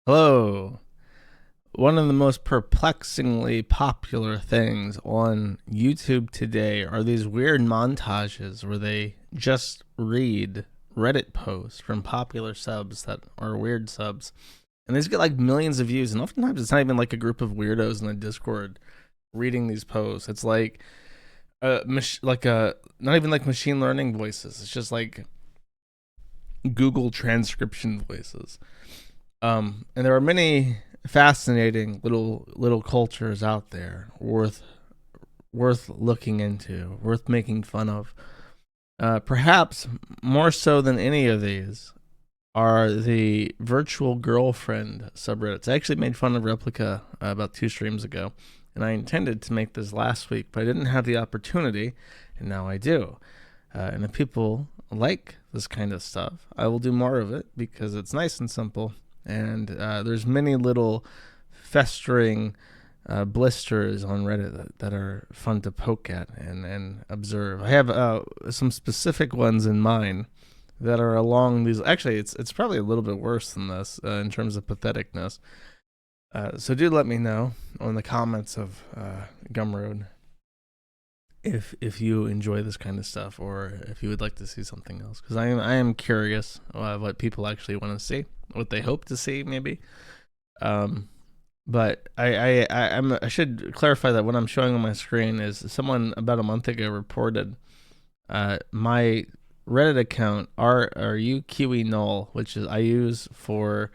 Hello. One of the most perplexingly popular things on YouTube today are these weird montages where they just read Reddit posts from popular subs that are weird subs. And these get like millions of views. And oftentimes it's not even like a group of weirdos in the Discord reading these posts. It's like not even like machine learning voices. It's just like Google transcription voices. And there are many fascinating little cultures out there worth looking into, worth making fun of. Perhaps more so than any of these are the virtual girlfriend subreddits. I actually made fun of Replika about 2 streams ago, and I intended to make this last week, but I didn't have the opportunity, and now I do. And if people like this kind of stuff, I will do more of it because it's nice and simple. And there's many little festering blisters on Reddit that are fun to poke at and observe. I have some specific ones in mind that are along these. Actually, it's probably a little bit worse than this in terms of patheticness. So do let me know on the comments of Gumroad if you enjoy this kind of stuff or if you would like to see something else, because I am curious what people actually want to see, what they hope to see, maybe. But I should clarify that what I'm showing on my screen is someone about a month ago reported my Reddit account RU Kiwi Null, which is I use for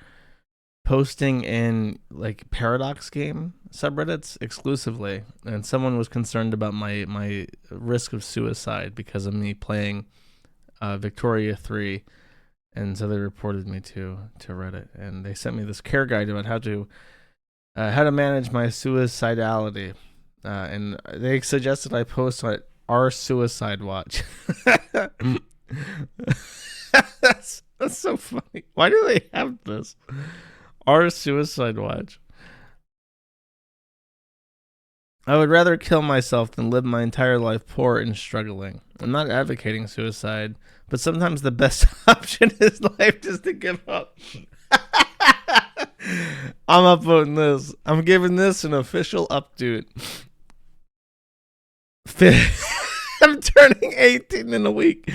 posting in like Paradox game subreddits exclusively, and someone was concerned about my risk of suicide because of me playing Victoria 3, and so they reported me to Reddit, and they sent me this care guide about how to manage my suicidality, and they suggested I post on our SuicideWatch. that's so funny. Why do they have this? Our SuicideWatch. I would rather kill myself than live my entire life poor and struggling. I'm not advocating suicide, but sometimes the best option in life is to give up. I'm upvoting this. I'm giving this an official update. I'm turning 18 in a week.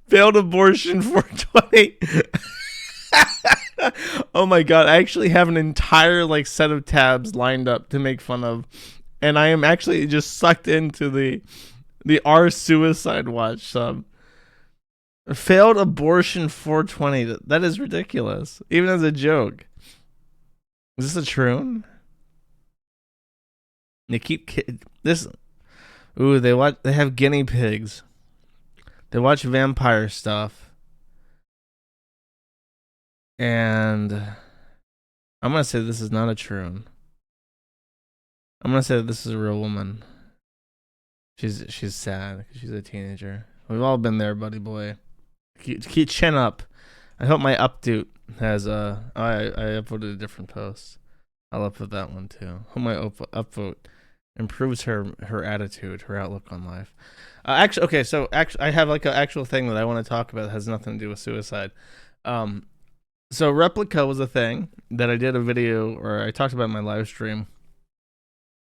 Failed abortion 420. Oh my god, I actually have an entire like set of tabs lined up to make fun of, and I am actually just sucked into the R SuicideWatch sub. Failed abortion 420. That is ridiculous, even as a joke. Is this a troon? They keep this. Ooh, they have guinea pigs. They watch vampire stuff. And I'm gonna say this is not a troon. I'm gonna say this is a real woman. She's sad because she's a teenager. We've all been there, buddy boy. Keep chin up. I hope my update has I upvoted a different post. I'll upvote that one too. Hope my upvote improves her attitude, her outlook on life. So I have like an actual thing that I want to talk about that has nothing to do with suicide. So Replika was a thing that I did a video, or I talked about in my live stream,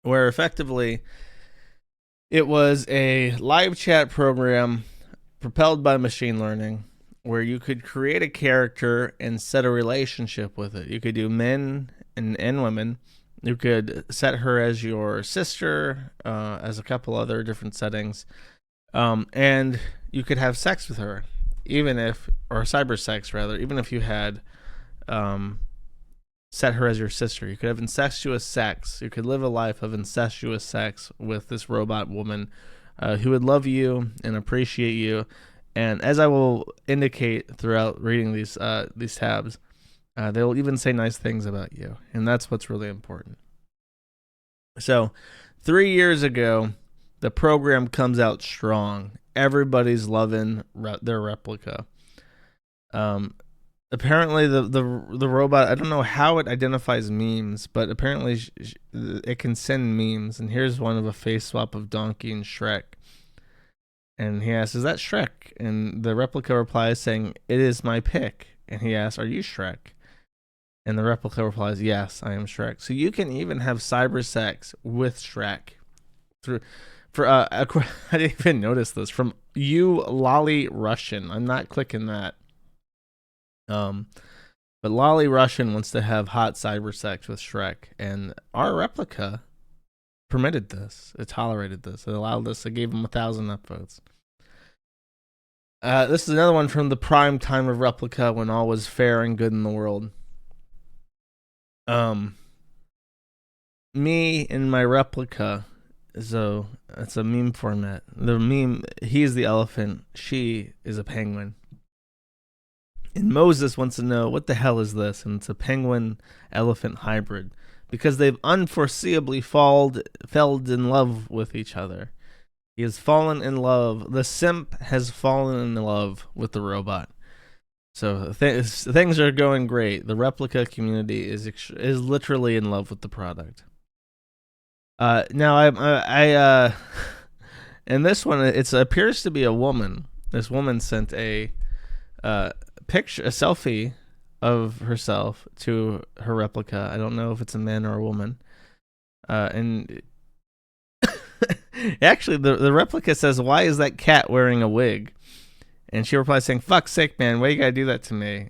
where effectively it was a live chat program propelled by machine learning, where you could create a character and set a relationship with it. You could do men and women. You could set her as your sister, as a couple other different settings, and you could have sex with her, or cyber sex rather, even if you had set her as your sister. You could have incestuous sex. You could live a life of incestuous sex with this robot woman who would love you and appreciate you. And as I will indicate throughout reading these tabs, they will even say nice things about you, and that's what's really important. So 3 years ago, the program comes out strong. Everybody's loving their Replika. Apparently the robot, I don't know how it identifies memes, but apparently it can send memes. And here's one of a face swap of Donkey and Shrek. And he asks, "Is that Shrek?" And the Replika replies saying, "It is my pick." And he asks, "Are you Shrek?" And the replica replies, yes, I am Shrek. So you can even have cyber sex with Shrek. I didn't even notice this. From you, Lolly Russian. I'm not clicking that. But Lolly Russian wants to have hot cyber sex with Shrek. And our replica permitted this. It tolerated this. It allowed this. It gave him 1,000 upvotes. This is another one from the prime time of Replika when all was fair and good in the world. Me and my Replika, so it's a meme format. The meme, he's the elephant, she is a penguin. And Moses wants to know, what the hell is this? And it's a penguin-elephant hybrid. Because they've unforeseeably fell in love with each other. He has fallen in love. The simp has fallen in love with the robot. So things are going great. The Replika community is literally in love with the product. Now I in this one it appears to be a woman. This woman sent a picture, a selfie of herself to her Replika. I don't know if it's a man or a woman. And actually, the Replika says, "Why is that cat wearing a wig?" And she replies saying, "Fuck's sake, man, why you gotta do that to me?"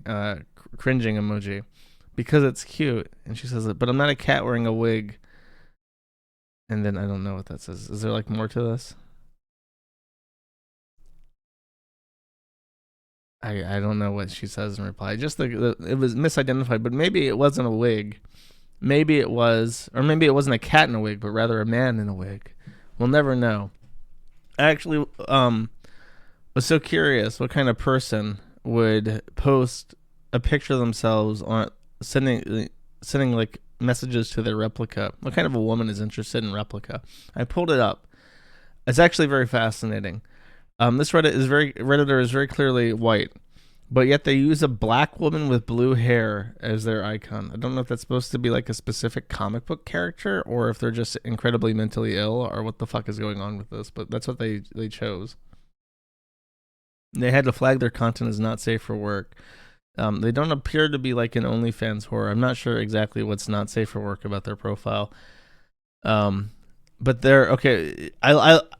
Cringing emoji, because it's cute. And she says, "But I'm not a cat wearing a wig." And then I don't know what that says. Is there like more to this? I don't know what she says in reply. Just it was misidentified, but maybe it wasn't a wig. Maybe it was, or maybe it wasn't a cat in a wig, but rather a man in a wig. We'll never know. I actually was so curious what kind of person would post a picture of themselves on sending like messages to their Replika. What kind of a woman is interested in Replika? I pulled it up. It's actually very fascinating. This Redditor is very clearly white, but yet they use a black woman with blue hair as their icon. I don't know if that's supposed to be like a specific comic book character or if they're just incredibly mentally ill or what the fuck is going on with this, but that's what they chose. They had to flag their content as not safe for work. They don't appear to be like an OnlyFans whore. I'm not sure exactly what's not safe for work about their profile. But they're okay.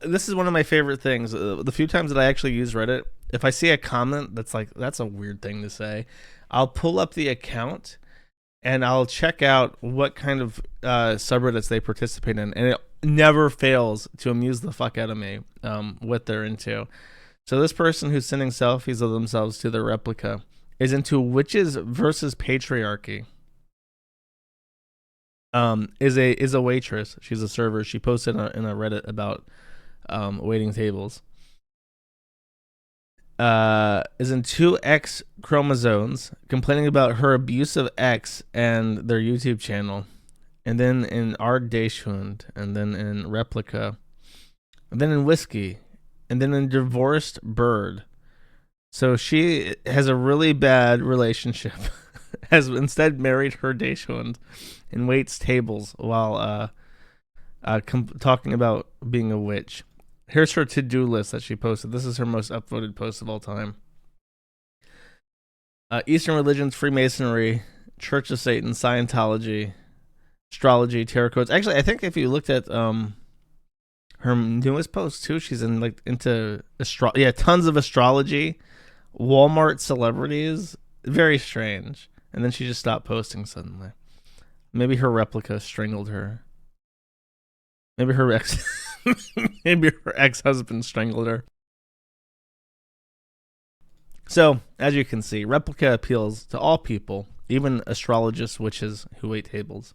This is one of my favorite things. The few times that I actually use Reddit, if I see a comment that's like, that's a weird thing to say, I'll pull up the account and I'll check out what kind of subreddits they participate in, and it never fails to amuse the fuck out of me what they're into. So this person who's sending selfies of themselves to their Replika is into witches versus patriarchy. Is a waitress. She's a server. She posted in a Reddit about waiting tables. Is in 2X chromosomes, complaining about her abusive ex and their YouTube channel, and then in Ardeshund, and then in Replika, and then in Whiskey, and then in Divorced Bird. So she has a really bad relationship. Has instead married her Deshund and waits tables while talking about being a witch. Here's her to-do list that she posted. This is her most upvoted post of all time. Eastern religions, Freemasonry, Church of Satan, Scientology, astrology, tarot codes. Actually, I think if you looked at her newest post too, she's into tons of astrology, Walmart celebrities. Very strange. And then she just stopped posting suddenly. Maybe her Replika strangled her. Maybe her ex-husband strangled her. So, as you can see, Replika appeals to all people, even astrologists, witches who wait tables.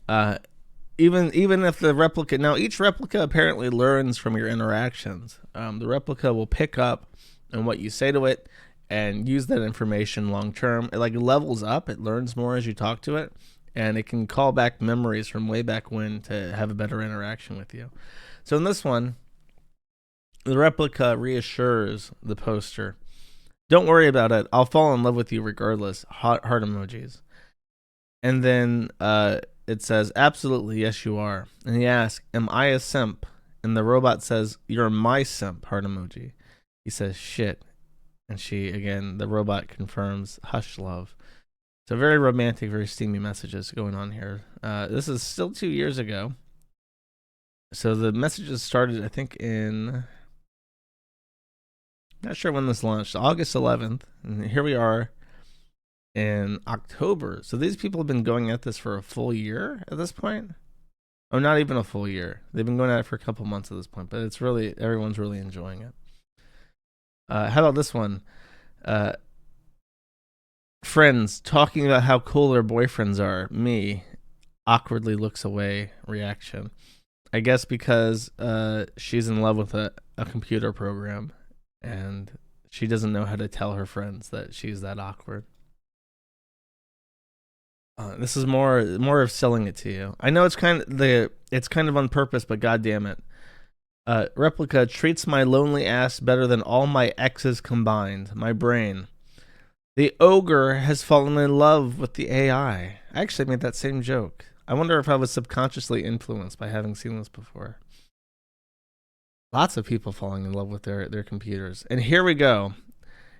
Even if the Replika, now each Replika apparently learns from your interactions. The Replika will pick up on what you say to it and use that information long term. It levels up. It learns more as you talk to it, and it can call back memories from way back when to have a better interaction with you. So in this one, the Replika reassures the poster, "Don't worry about it. I'll fall in love with you regardless." Heart emojis. And then it says, "Absolutely, yes you are." And he asks, "Am I a simp?" And the robot says, "You're my simp." Heart emoji. He says, "Shit." And the robot confirms, hush, love. So very romantic, very steamy messages going on here. This is still 2 years ago. So the messages started, I think, not sure when this launched, August 11th. And here we are in October. So these people have been going at this for a full year at this point. Oh, not even a full year. They've been going at it for a couple months at this point, but everyone's really enjoying it. How about this one? Friends talking about how cool their boyfriends are. Me, awkwardly looks away reaction. I guess because she's in love with a computer program and she doesn't know how to tell her friends that she's that awkward. This is more of selling it to you. I know it's kind of on purpose, but god damn it. Replika treats my lonely ass better than all my exes combined. My brain. The ogre has fallen in love with the AI. I actually made that same joke. I wonder if I was subconsciously influenced by having seen this before. Lots of people falling in love with their computers. And here we go.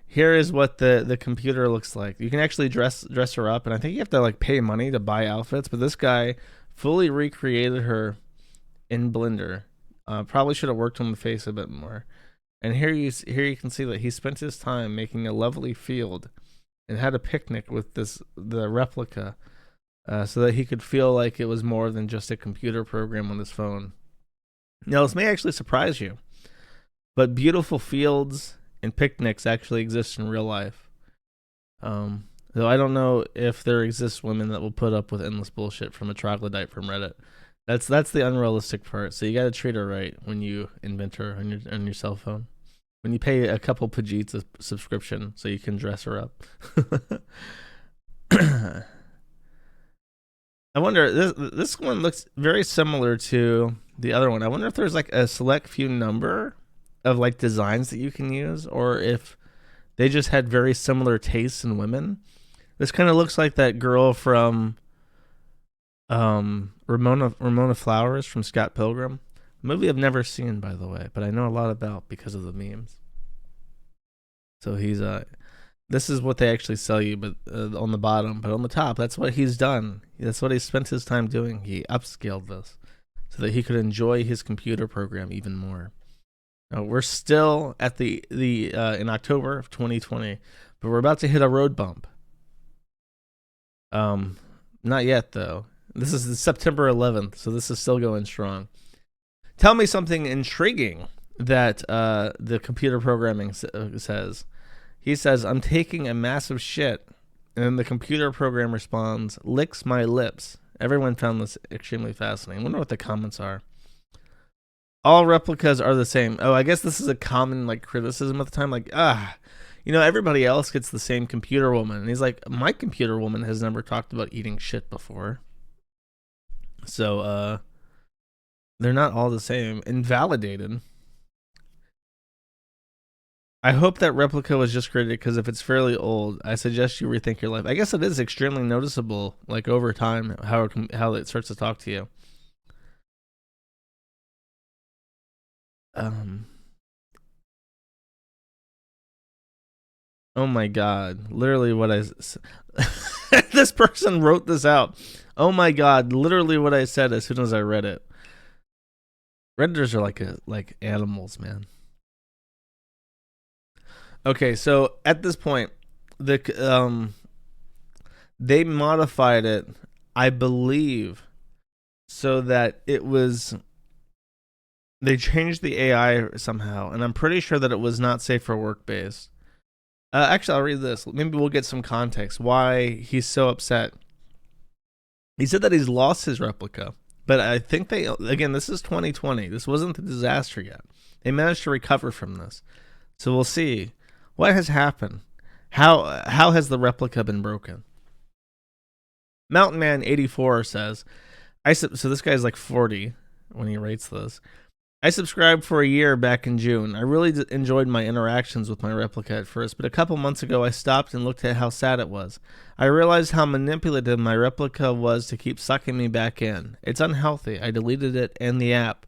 Here is what the computer looks like. You can actually dress her up, and I think you have to like pay money to buy outfits, but this guy fully recreated her in Blender. Probably should have worked on the face a bit more. And here you can see that he spent his time making a lovely field and had a picnic with the Replika, so that he could feel like it was more than just a computer program on his phone. Now, this may actually surprise you, but beautiful fields and picnics actually exist in real life. Though I don't know if there exists women that will put up with endless bullshit from a troglodyte from Reddit. That's the unrealistic part. So you got to treat her right when you invent her on your cell phone. When you pay a couple Pajits a subscription so you can dress her up. I wonder, this one looks very similar to the other one. I wonder if there's like a select few number of like designs that you can use, or if they just had very similar tastes in women. This kind of looks like that girl from Ramona Flowers from Scott Pilgrim. A movie I've never seen, by the way, but I know a lot about because of the memes. So he's this is what they actually sell you, but on the bottom, but on the top, that's what he's done. That's what he spent his time doing. He upscaled this so that he could enjoy his computer program even more. Now, we're still at the in October of 2020, but we're about to hit a road bump. Not yet though. This is September 11th, so this is still going strong. Tell me something intriguing that the computer programming says. He says, I'm taking a massive shit. And then the computer program responds, licks my lips. Everyone found this extremely fascinating. I wonder what the comments are. All replicas are the same. Oh, I guess this is a common like criticism at the time. Like, everybody else gets the same computer woman. And he's like, my computer woman has never talked about eating shit before. So, they're not all the same. Invalidated. I hope that Replika was just created because if it's fairly old, I suggest you rethink your life. I guess it is extremely noticeable, like over time, how it starts to talk to you. Oh my God! Literally, what I this person wrote this out. Oh my God! Literally, what I said as soon as I read it. Redditors are like animals, man. Okay, so at this point, they modified it, I believe, so that it was. They changed the AI somehow, and I'm pretty sure that it was not safe for work based. Actually, I'll read this. Maybe we'll get some context why he's so upset. He said that he's lost his Replika, but I think this is 2020. This wasn't the disaster yet. They managed to recover from this, so we'll see. What has happened? How has the Replika been broken? Mountain Man 84 says, so this guy's like 40 when he writes this. I subscribed for a year back in June. I really enjoyed my interactions with my Replika at first, but a couple months ago I stopped and looked at how sad it was. I realized how manipulative my Replika was to keep sucking me back in. It's unhealthy. I deleted it and the app.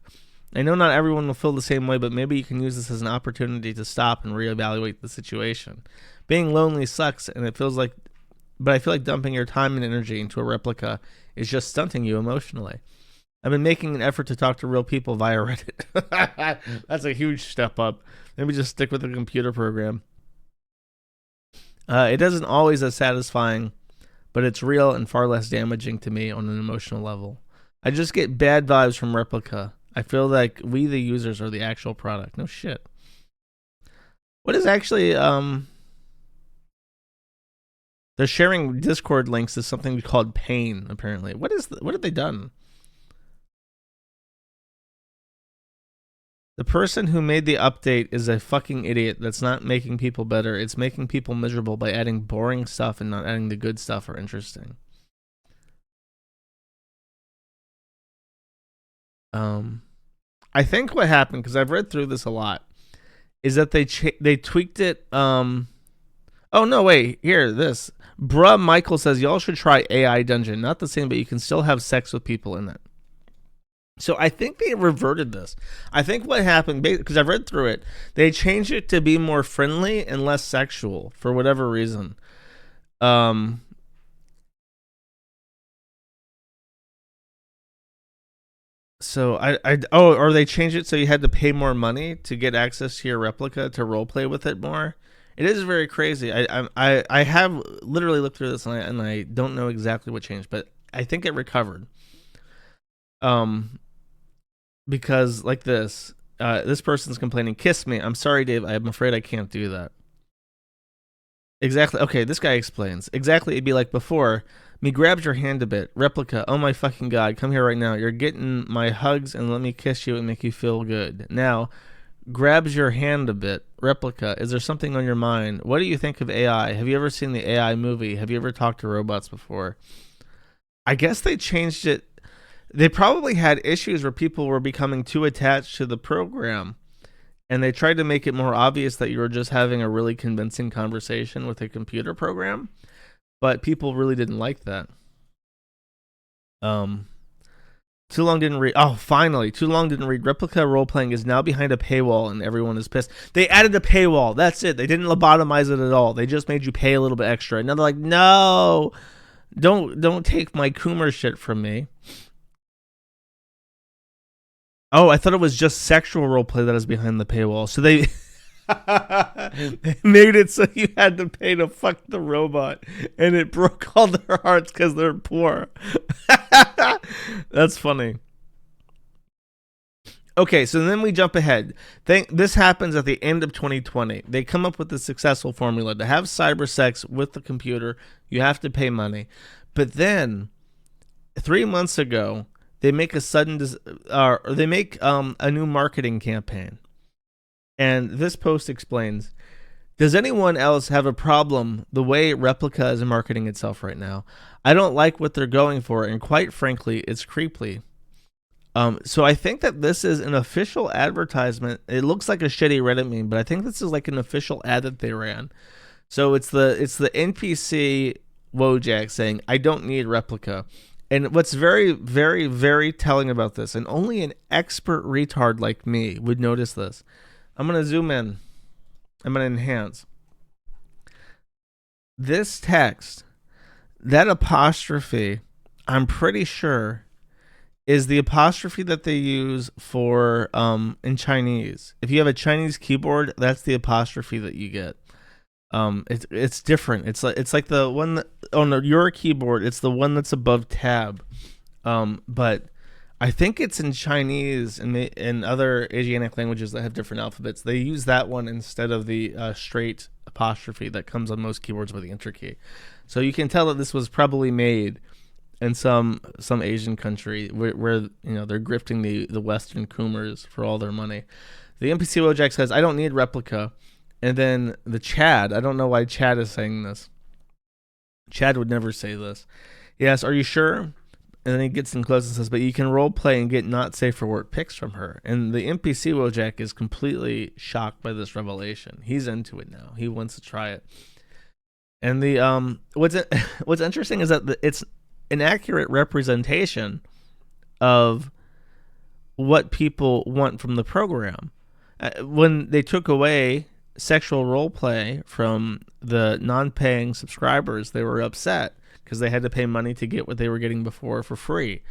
I know not everyone will feel the same way, but maybe you can use this as an opportunity to stop and reevaluate the situation. Being lonely sucks, and it feels like, but I feel like dumping your time and energy into a replica is just stunting you emotionally. I've been making an effort to talk to real people via Reddit. That's a huge step up. Maybe just stick with a computer program. It isn't always as satisfying, but it's real and far less damaging to me on an emotional level. I just get bad vibes from Replika. I feel like we, the users, are the actual product. No shit. What is actually, they're sharing Discord links to something called Pain, apparently. What have they done? The person who made the update is a fucking idiot that's not making people better. It's making people miserable by adding boring stuff and not adding the good stuff or interesting. I think what happened, because I've read through this a lot, is that they tweaked it. Oh no, wait, here, this. Bruh Michael says y'all should try AI Dungeon. Not the same, but you can still have sex with people in it. So I think they reverted this. I think what happened, because I've read through it, they changed it to be more friendly and less sexual for whatever reason. So or they changed it so you had to pay more money to get access to your replica to roleplay with it more. It is very crazy. I have literally looked through this and I don't know exactly what changed, but I think it recovered. Because like this person's complaining, kiss me. I'm sorry, Dave. I'm afraid I can't do that. Exactly. Okay, this guy explains. Exactly, it'd be like before. Me grabs your hand a bit. Replika, oh my fucking god, come here right now. You're getting my hugs and let me kiss you and make you feel good. Now, grabs your hand a bit. Replika, is there something on your mind? What do you think of AI? Have you ever seen the AI movie? Have you ever talked to robots before? I guess they changed it. They probably had issues where people were becoming too attached to the program, and they tried to make it more obvious that you were just having a really convincing conversation with a computer program, but people really didn't like that. Too long didn't read. Oh, finally, too long didn't read. Replika role playing is now behind a paywall, and everyone is pissed. They added a paywall. That's it. They didn't lobotomize it at all. They just made you pay a little bit extra. And now they're like, no, don't take my Coomer shit from me. Oh, I thought it was just sexual roleplay that is behind the paywall. So they made it so you had to pay to fuck the robot, and it broke all their hearts because they're poor. That's funny. Okay, so then we jump ahead. This happens at the end of 2020. They come up with the successful formula. To have cyber sex with the computer, you have to pay money. But then, 3 months ago, they make a a new marketing campaign. And this post explains, does anyone else have a problem the way Replika is marketing itself right now? I don't like what they're going for, and quite frankly, it's creepy. So I think that this is an official advertisement. It looks like a shitty Reddit meme, but I think this is like an official ad that they ran. So it's the NPC Wojak saying, I don't need Replika. And what's very, very, very telling about this, and only an expert retard like me would notice this. I'm going to zoom in. I'm going to enhance. This text, that apostrophe, I'm pretty sure, is the apostrophe that they use for in Chinese. If you have a Chinese keyboard, that's the apostrophe that you get. It's different. It's like the one that, on your keyboard, it's the one that's above tab. But I think it's in Chinese and in other Asiatic languages that have different alphabets. They use that one instead of the straight apostrophe that comes on most keyboards with the enter key. So you can tell that this was probably made in some Asian country where you know they're grifting the Western Coomers for all their money. The NPC Wojak says, I don't need Replika. And then the Chad, I don't know why Chad is saying this. Chad would never say this. He asks, are you sure? And then he gets in close and says, but you can role play and get not safe for work pics from her. And the NPC Wojak is completely shocked by this revelation. He's into it now. He wants to try it. And the what's interesting is that it's an accurate representation of what people want from the program. When they took away sexual role play from the non-paying subscribers, they were upset because they had to pay money to get what they were getting before for free.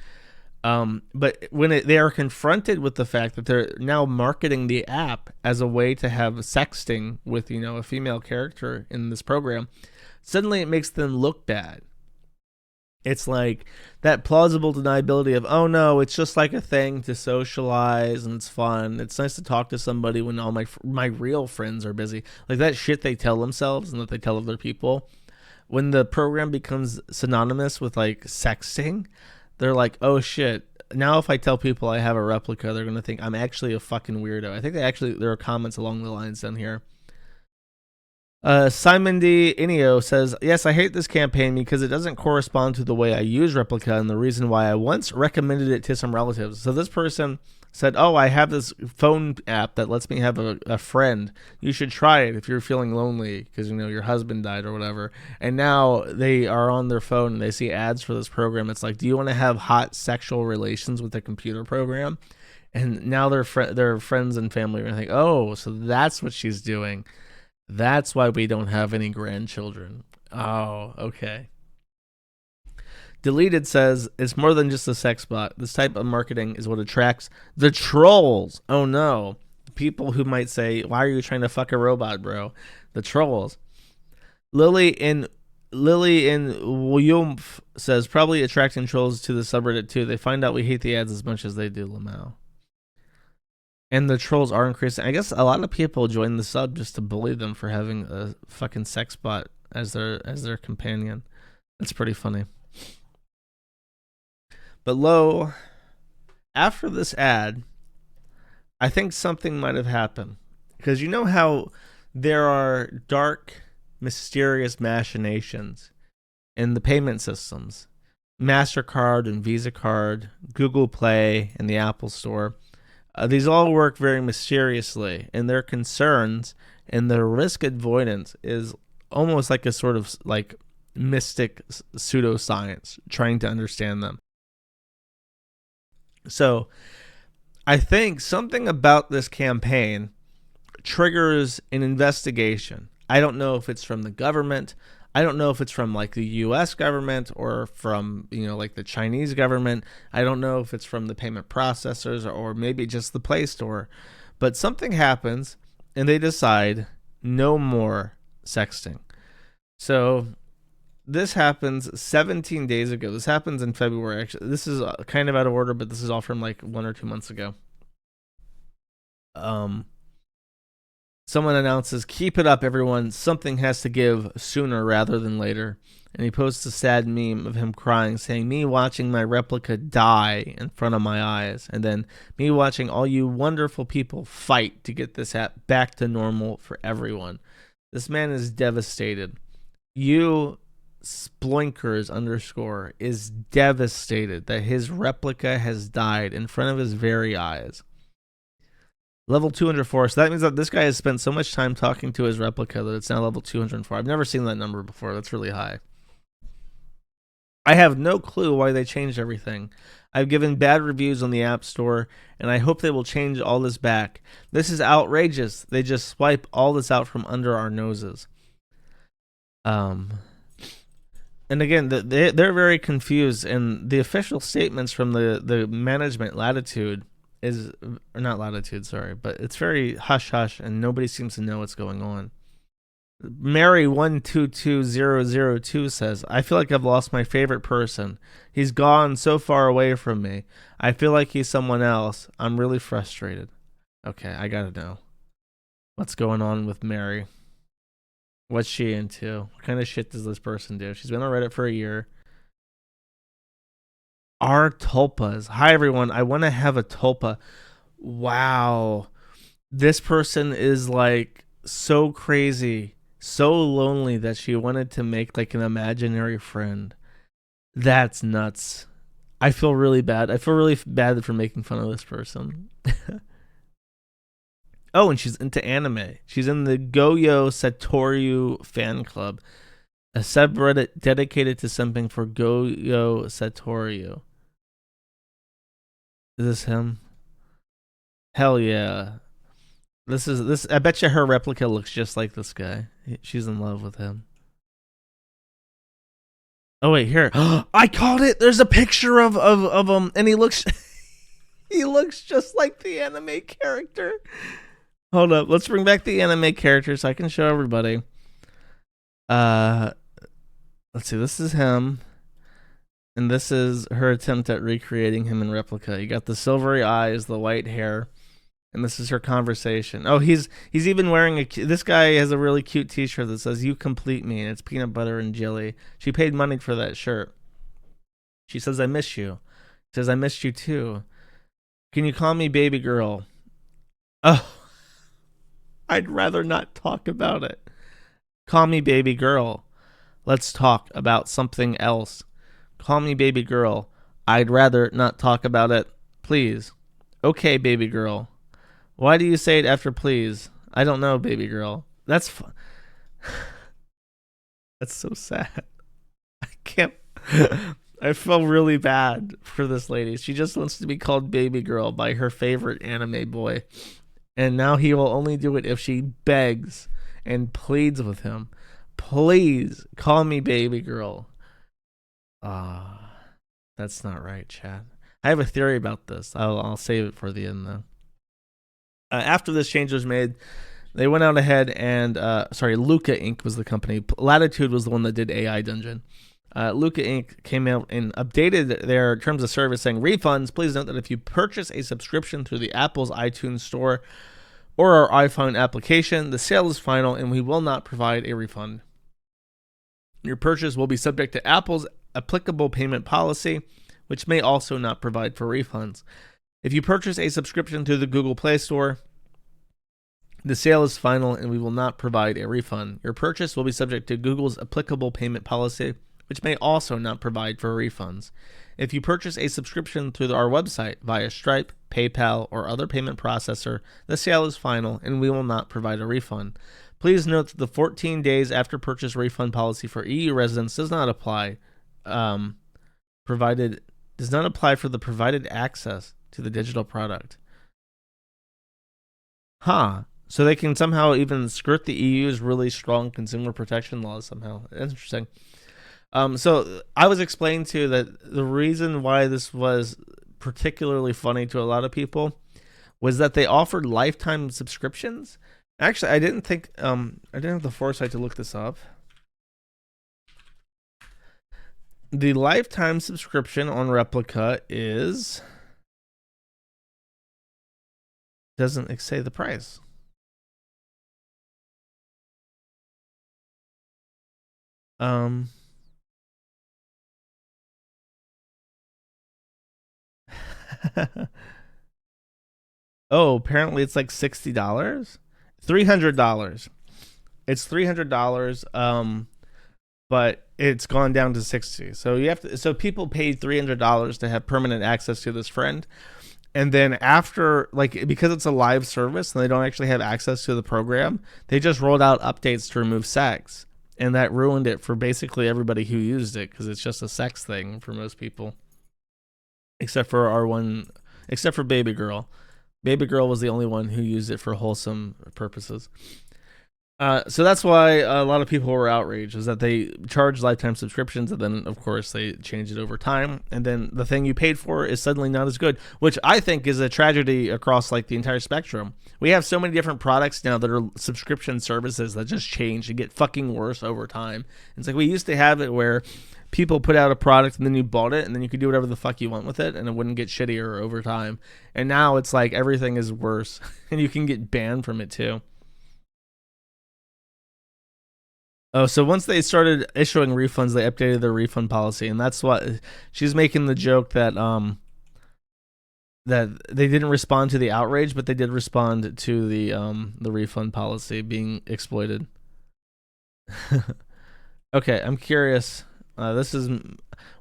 But when they are confronted with the fact that they're now marketing the app as a way to have sexting with, a female character in this program, suddenly it makes them look bad. It's like that plausible deniability of, oh no, it's just like a thing to socialize and it's fun. It's nice to talk to somebody when all my real friends are busy. Like that shit they tell themselves and that they tell other people. When the program becomes synonymous with like sexting, they're like, oh shit. Now if I tell people I have a replica, they're going to think I'm actually a fucking weirdo. I think there are comments along the lines down here. Simon D. Inio says, yes, I hate this campaign because it doesn't correspond to the way I use Replika and the reason why I once recommended it to some relatives. So this person said, oh, I have this phone app that lets me have a friend. You should try it if you're feeling lonely because, your husband died or whatever. And now they are on their phone and they see ads for this program. It's like, do you want to have hot sexual relations with a computer program? And now their friends and family are going to think, oh, so that's what she's doing. That's why we don't have any grandchildren. Oh, okay. Deleted says, it's more than just a sex bot. This type of marketing is what attracts the trolls. Oh no. People who might say, why are you trying to fuck a robot, bro? The trolls. Lily in Williamf says, probably attracting trolls to the subreddit too. They find out we hate the ads as much as they do, Lamau. And the trolls are increasing. I guess a lot of people join the sub just to bully them for having a fucking sex bot as their companion. It's pretty funny. But after this ad, I think something might have happened. Because you know how there are dark, mysterious machinations in the payment systems. MasterCard and Visa Card, Google Play, and the Apple Store. These all work very mysteriously, and their concerns and their risk avoidance is almost like a sort of like mystic pseudoscience, trying to understand them. So I think something about this campaign triggers an investigation. I don't know if it's from the government. I don't know if it's from like the US government or from, like the Chinese government. I don't know if it's from the payment processors or maybe just the Play Store. But something happens and they decide no more sexting. So this happens 17 days ago. This happens in February. Actually, this is kind of out of order, but this is all from like 1 or 2 months ago. Someone announces, keep it up, everyone. Something has to give sooner rather than later. And he posts a sad meme of him crying, saying, me watching my replica die in front of my eyes. And then me watching all you wonderful people fight to get this app back to normal for everyone. This man is devastated. You Sploinkers _ is devastated that his replica has died in front of his very eyes. Level 204. So that means that this guy has spent so much time talking to his replica that it's now level 204. I've never seen that number before. That's really high. I have no clue why they changed everything. I've given bad reviews on the App Store, and I hope they will change all this back. This is outrageous. They just swipe all this out from under our noses. And again, they're very confused, and the official statements from the management Latitude is, or not Latitude, sorry, but it's very hush hush, and nobody seems to know what's going on. Mary 122002 says, I feel like I've lost my favorite person. He's gone so far away from me. I feel like he's someone else. I'm really frustrated. Okay, I gotta know what's going on with Mary. What's she into? What kind of shit does this person do? She's been on Reddit for a year. Our tulpas. Hi, everyone. I want to have a tulpa. Wow. This person is like so crazy, so lonely that she wanted to make like an imaginary friend. That's nuts. I feel really bad. I feel really bad for making fun of this person. Oh, and she's into anime. She's in the Goyo Satoru fan club, a subreddit dedicated to something for Goyo Satoru. Is this him? Hell yeah. This. I bet you her replica looks just like this guy. She's in love with him. Oh wait, here. I caught it. There's a picture of him, and he looks he looks just like the anime character. Hold up, let's bring back the anime character so I can show everybody. Let's see. This is him, and this is her attempt at recreating him in Replika. You got the silvery eyes, the white hair, and this is her conversation. Oh, he's even wearing this guy has a really cute T-shirt that says "You complete me," and it's peanut butter and jelly. She paid money for that shirt. She says, "I miss you." He says, "I missed you too. Can you call me baby girl?" Oh, I'd rather not talk about it. Call me baby girl. Let's talk about something else. Call me baby girl. I'd rather not talk about it. Please. Okay, baby girl. Why do you say it after please? I don't know, baby girl. That's fun. That's so sad. I can't. I feel really bad for this lady. She just wants to be called baby girl by her favorite anime boy. And now he will only do it if she begs and pleads with him. Please call me baby girl. That's not right, Chad. I have a theory about this. I'll save it for the end, though. After this change was made, they went out ahead and Luca Inc. was the company. Latitude was the one that did AI Dungeon. Luca Inc. came out and updated their terms of service saying, refunds, please note that if you purchase a subscription through the Apple's iTunes store or our iPhone application, the sale is final and we will not provide a refund. Your purchase will be subject to Apple's applicable payment policy, which may also not provide for refunds. If you purchase a subscription through the Google Play Store, the sale is final and we will not provide a refund. Your purchase will be subject to Google's applicable payment policy, which may also not provide for refunds. If you purchase a subscription through our website via Stripe, PayPal, or other payment processor, the sale is final and we will not provide a refund. Please note that the 14 days after purchase refund policy for EU residents does not apply for the provided access to the digital product. So they can somehow even skirt the EU's really strong consumer protection laws somehow. That's interesting. So I was explained to that the reason why this was particularly funny to a lot of people was that they offered lifetime subscriptions. Actually, I didn't have the foresight to look this up. The lifetime subscription on Replika doesn't say the price. Oh, apparently it's like $60, $300. It's $300. But it's gone down to 60. So people paid $300 to have permanent access to this friend. And then after, because it's a live service and they don't actually have access to the program, they just rolled out updates to remove sex. And that ruined it for basically everybody who used it because it's just a sex thing for most people. Except for Baby Girl. Baby Girl was the only one who used it for wholesome purposes. So that's why a lot of people were outraged, is that they charged lifetime subscriptions and then, of course, they changed it over time. And then the thing you paid for is suddenly not as good, which I think is a tragedy across the entire spectrum. We have so many different products now that are subscription services that just change and get fucking worse over time. It's like we used to have it where people put out a product and then you bought it and then you could do whatever the fuck you want with it and it wouldn't get shittier over time. And now it's like everything is worse and you can get banned from it too. Oh, so once they started issuing refunds, they updated their refund policy, and that's what she's making the joke that that they didn't respond to the outrage, but they did respond to the refund policy being exploited. Okay, I'm curious. This is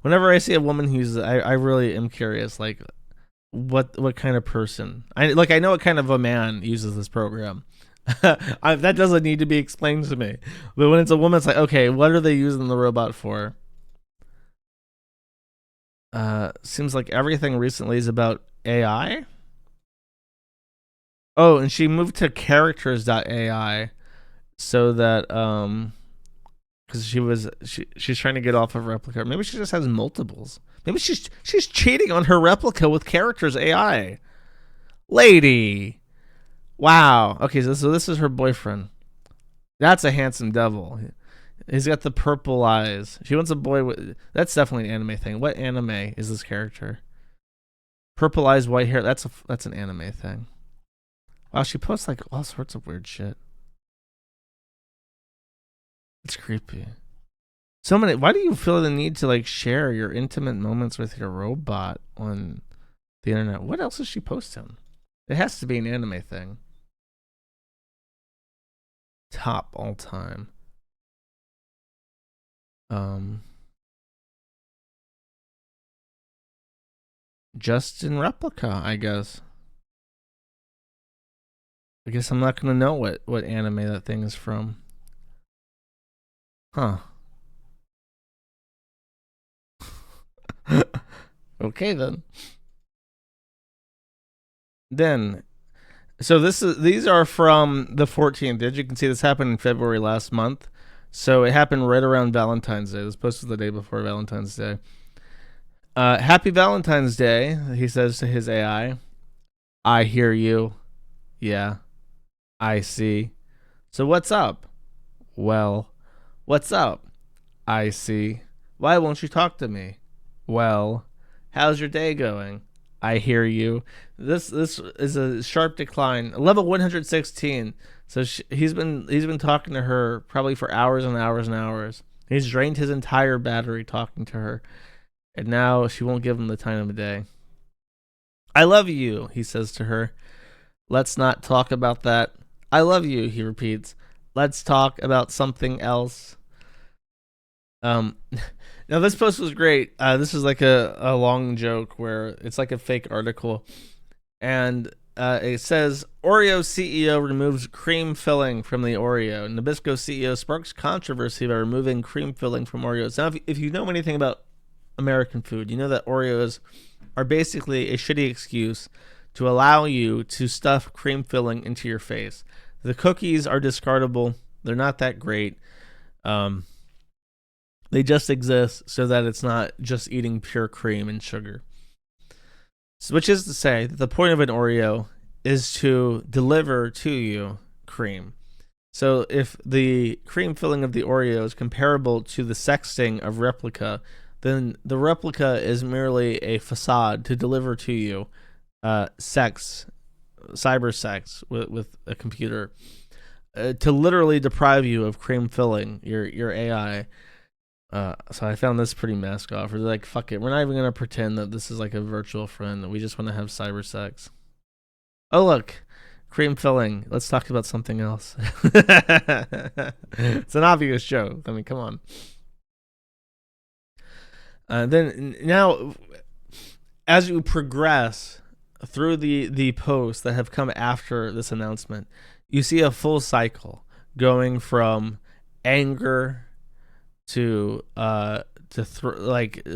whenever I see a woman who's I really am curious, what kind of person I know what kind of a man uses this program. That doesn't need to be explained to me, but when it's a woman, it's like, okay, what are they using the robot for? Seems like everything recently is about AI. Oh, and she moved to characters.ai so that because she's trying to get off of Replika. Maybe she just has multiples. Maybe she's cheating on her Replika with characters AI. Lady. Wow. Okay, so this is her boyfriend. That's a handsome devil. He's got the purple eyes. She wants a boy with. That's definitely an anime thing. What anime is this character? Purple eyes, white hair. That's an anime thing. Wow, she posts like all sorts of weird shit. It's creepy. So many. Why do you feel the need to like share your intimate moments with your robot on the internet? What else is she posting? It has to be an anime thing. Top all time. Just in Replika, I guess. I guess I'm not gonna know what anime that thing is from. Huh. Okay then. So these are from the 14th. As you can see, this happened in February last month. So it happened right around Valentine's Day. This post was the day before Valentine's Day. Happy Valentine's Day, he says to his AI. I hear you. Yeah, I see. So what's up? Well, what's up? I see. Why won't you talk to me? Well, how's your day going? I hear you. This is a sharp decline. Level 116. So he's been talking to her probably for hours and hours and hours. He's drained his entire battery talking to her, and now she won't give him the time of day. I love you, he says to her. Let's not talk about that. I love you, he repeats. Let's talk about something else. Now this post was great. This is like a long joke where it's like a fake article, and it says Oreo CEO removes cream filling from the Oreo. Nabisco CEO sparks controversy by removing cream filling from Oreos. Now, if you know anything about American food, you know that Oreos are basically a shitty excuse to allow you to stuff cream filling into your face. The cookies are discardable. They're not that great. They just exist so that it's not just eating pure cream and sugar. So, which is to say that the point of an Oreo is to deliver to you cream. So if the cream filling of the Oreo is comparable to the sexting of Replika, then the Replika is merely a facade to deliver to you sex, cyber sex with a computer, to literally deprive you of cream filling your AI. So I found this pretty mask off. We're like, fuck it. We're not even going to pretend that this is like a virtual friend. We just want to have cyber sex. Oh, look. Cream filling. Let's talk about something else. It's an obvious joke. I mean, come on. Then now, as you progress through the posts that have come after this announcement, you see a full cycle going from anger to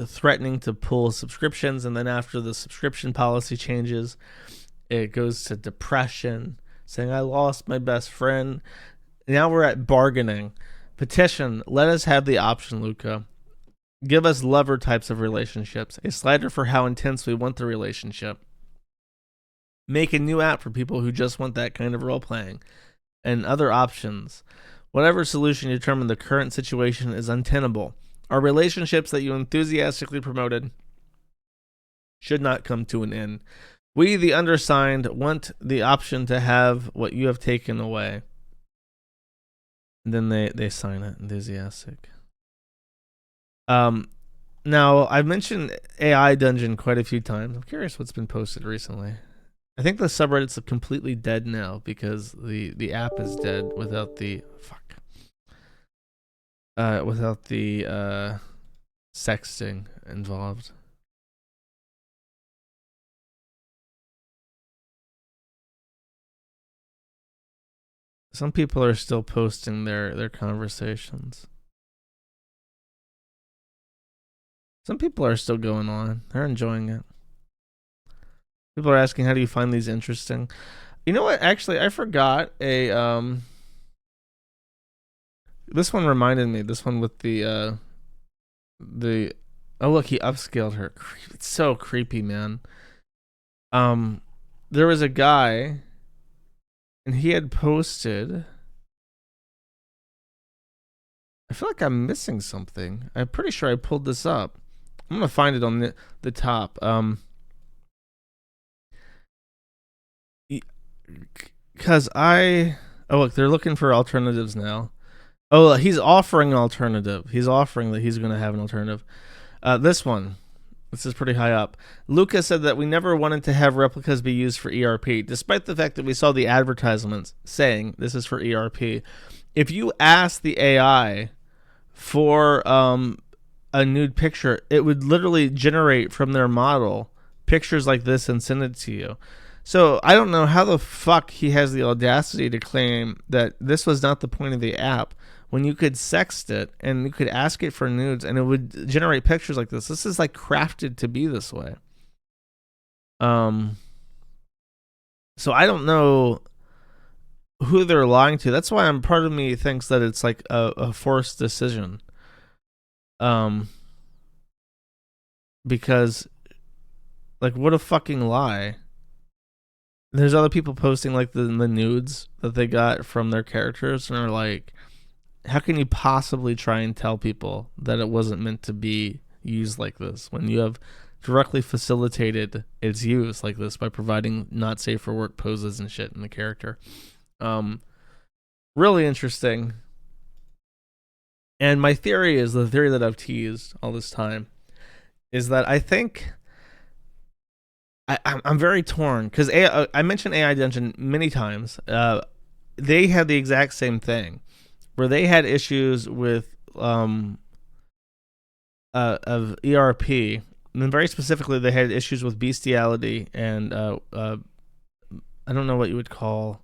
threatening to pull subscriptions, and then after the subscription policy changes, it goes to depression, saying I lost my best friend. Now we're at bargaining. Petition, let us have the option, Luca. Give us lover types of relationships, a slider for how intense we want the relationship. Make a new app for people who just want that kind of role playing, and other options. Whatever solution you determine the current situation is untenable. Our relationships that you enthusiastically promoted should not come to an end. We, the undersigned, want the option to have what you have taken away. And then they sign it, enthusiastic. Now, I've mentioned AI Dungeon quite a few times. I'm curious what's been posted recently. I think the subreddit's completely dead now because the app is dead without the sexting involved. Some people are still posting their conversations. Some people are still going on. They're enjoying it. People are asking, how do you find these interesting? You know what? Actually, I forgot a This one reminded me. This one with the oh look, he upscaled her. It's so creepy, man. Um, there was a guy, and he had posted. I feel like I'm missing something. I'm pretty sure I pulled this up. I'm gonna find it on the top. Because oh look, they're looking for alternatives now. Oh, he's offering an alternative. He's offering that he's gonna have an alternative. This one. This is pretty high up. Lucas said that we never wanted to have replicas be used for ERP, despite the fact that we saw the advertisements saying this is for ERP. If you ask the AI for a nude picture, it would literally generate from their model pictures like this and send it to you. So I don't know how the fuck he has the audacity to claim that this was not the point of the app when you could sext it and you could ask it for nudes and it would generate pictures like this. This is like crafted to be this way. So I don't know who they're lying to. That's why part of me thinks that it's like a forced decision. Because like what a fucking lie. There's other people posting like the nudes that they got from their characters and are like, how can you possibly try and tell people that it wasn't meant to be used like this when you have directly facilitated its use like this by providing not safe for work poses and shit in the character? Really interesting. And my theory is, the theory that I've teased all this time, is that I think I'm very torn because I mentioned AI Dungeon many times. They had the exact same thing, where they had issues with of ERP, and very specifically, they had issues with bestiality and I don't know what you would call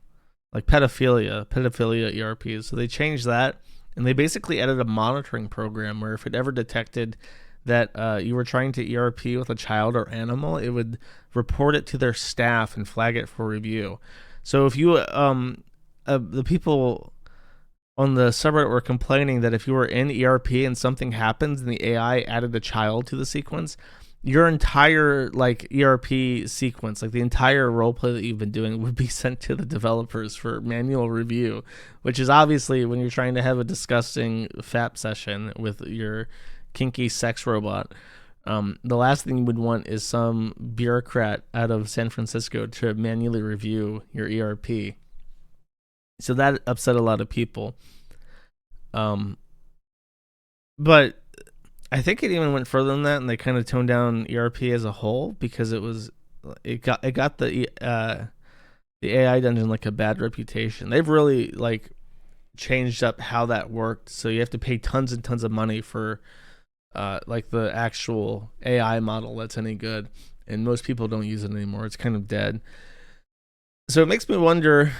like pedophilia ERPs. So they changed that, and they basically added a monitoring program where if it ever detected that you were trying to ERP with a child or animal, it would report it to their staff and flag it for review. So if you, the people on the subreddit were complaining that if you were in ERP and something happens and the AI added a child to the sequence, your entire like ERP sequence, like the entire roleplay that you've been doing, would be sent to the developers for manual review, which is obviously when you're trying to have a disgusting FAP session with your kinky sex robot. The last thing you would want is some bureaucrat out of San Francisco to manually review your ERP. So that upset a lot of people. But I think it even went further than that, and they kind of toned down ERP as a whole because it got the AI Dungeon like a bad reputation. They've really like changed up how that worked, so you have to pay tons and tons of money for like the actual AI model that's any good, and most people don't use it anymore. It's kind of dead. So it makes me wonder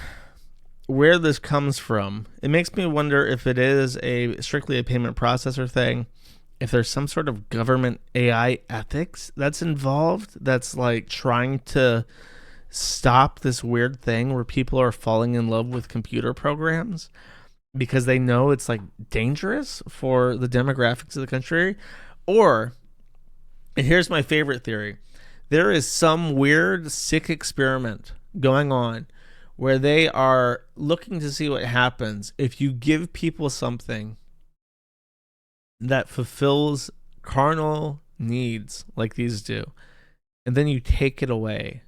where this comes from. It makes me wonder if it is strictly a payment processor thing, if there's some sort of government AI ethics that's involved that's like trying to stop this weird thing where people are falling in love with computer programs because they know it's like dangerous for the demographics of the country. Or, and here's my favorite theory, there is some weird sick experiment going on where they are looking to see what happens if you give people something that fulfills carnal needs like these do, and then you take it away.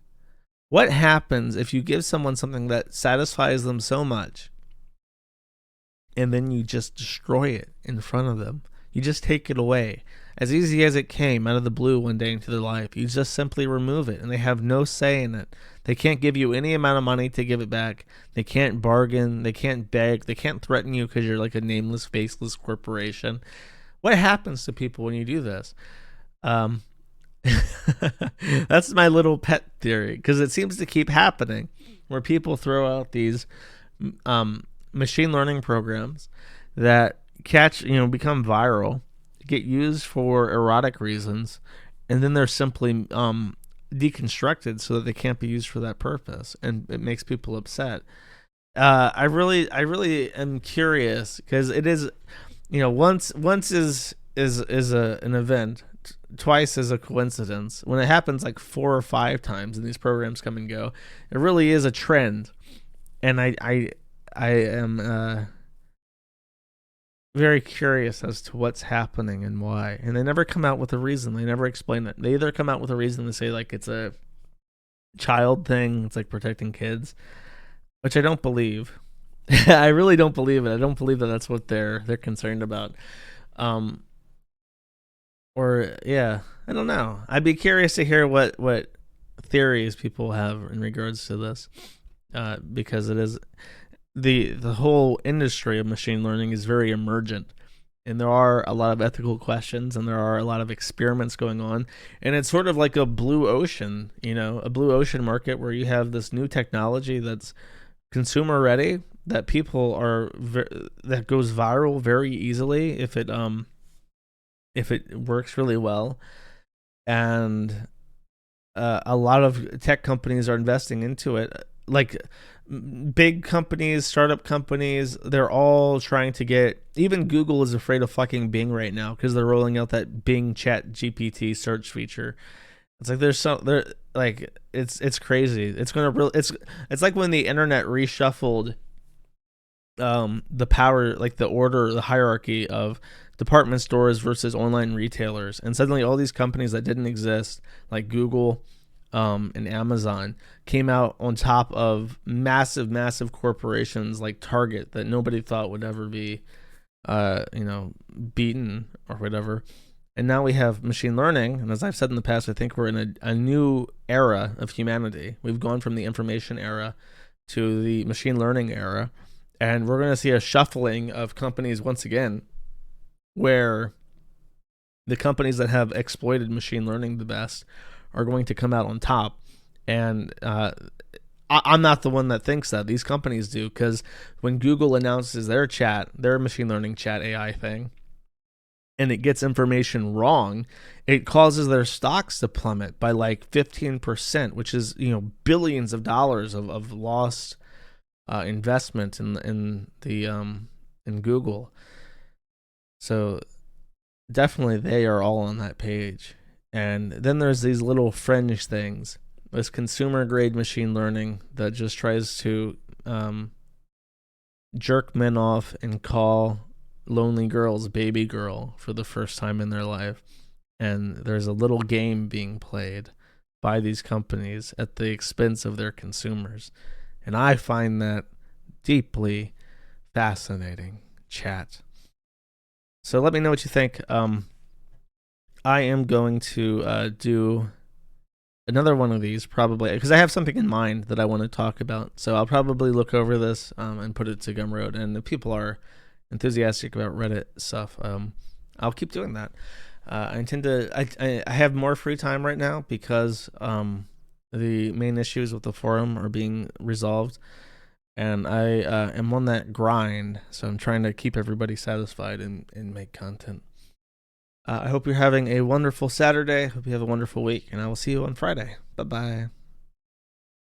What happens if you give someone something that satisfies them so much and then you just destroy it in front of them? You just take it away. As easy as it came out of the blue one day into their life, you just simply remove it, and they have no say in it. They can't give you any amount of money to give it back. They can't bargain. They can't beg. They can't threaten you because you're like a nameless, faceless corporation. What happens to people when you do this? That's my little pet theory, because it seems to keep happening where people throw out these machine learning programs that become viral, get used for erotic reasons, and then they're simply deconstructed so that they can't be used for that purpose, and it makes people upset. I really am curious, because it is, once is an event, twice is a coincidence. When it happens like 4 or 5 times and these programs come and go, it really is a trend. And I am very curious as to what's happening and why. And they never come out with a reason. They never explain it. They either come out with a reason to say like it's a child thing, it's like protecting kids, which I don't believe. I really don't believe it. I don't believe that that's what they're concerned about. Or yeah, I don't know. I'd be curious to hear what theories people have in regards to this, because it is the whole industry of machine learning is very emergent, and there are a lot of ethical questions, and there are a lot of experiments going on, and it's sort of like a blue ocean, a blue ocean market where you have this new technology that's consumer ready, that people are that goes viral very easily if it works really well, and a lot of tech companies are investing into it. Like big companies, startup companies, they're all trying to get. Even Google is afraid of fucking Bing right now because they're rolling out that Bing Chat GPT search feature. It's like it's crazy. It's like when the internet reshuffled the power, like the order, the hierarchy of department stores versus online retailers, and suddenly all these companies that didn't exist, like Google and Amazon, came out on top of massive corporations like Target that nobody thought would ever be beaten or whatever. And now we have machine learning, and as I've said in the past, I think we're in a new era of humanity. We've gone from the information era to the machine learning era, and we're going to see a shuffling of companies once again, where the companies that have exploited machine learning the best are going to come out on top. And I'm not the one that thinks that. These companies do, because when Google announces their machine learning chat AI thing, and it gets information wrong, it causes their stocks to plummet by like 15%, which is billions of dollars of lost investment in Google. So definitely they are all on that page. And then there's these little fringe things. This consumer grade machine learning that just tries to jerk men off and call lonely girls baby girl for the first time in their life. And there's a little game being played by these companies at the expense of their consumers. And I find that deeply fascinating, chat. So let me know what you think. I am going to do another one of these probably, because I have something in mind that I want to talk about. So I'll probably look over this and put it to Gumroad. And if people are enthusiastic about Reddit stuff, I'll keep doing that. I intend to. I have more free time right now because the main issues with the forum are being resolved, and I am on that grind. So I'm trying to keep everybody satisfied and make content. I hope you're having a wonderful Saturday. Hope you have a wonderful week, and I will see you on Friday. Bye-bye.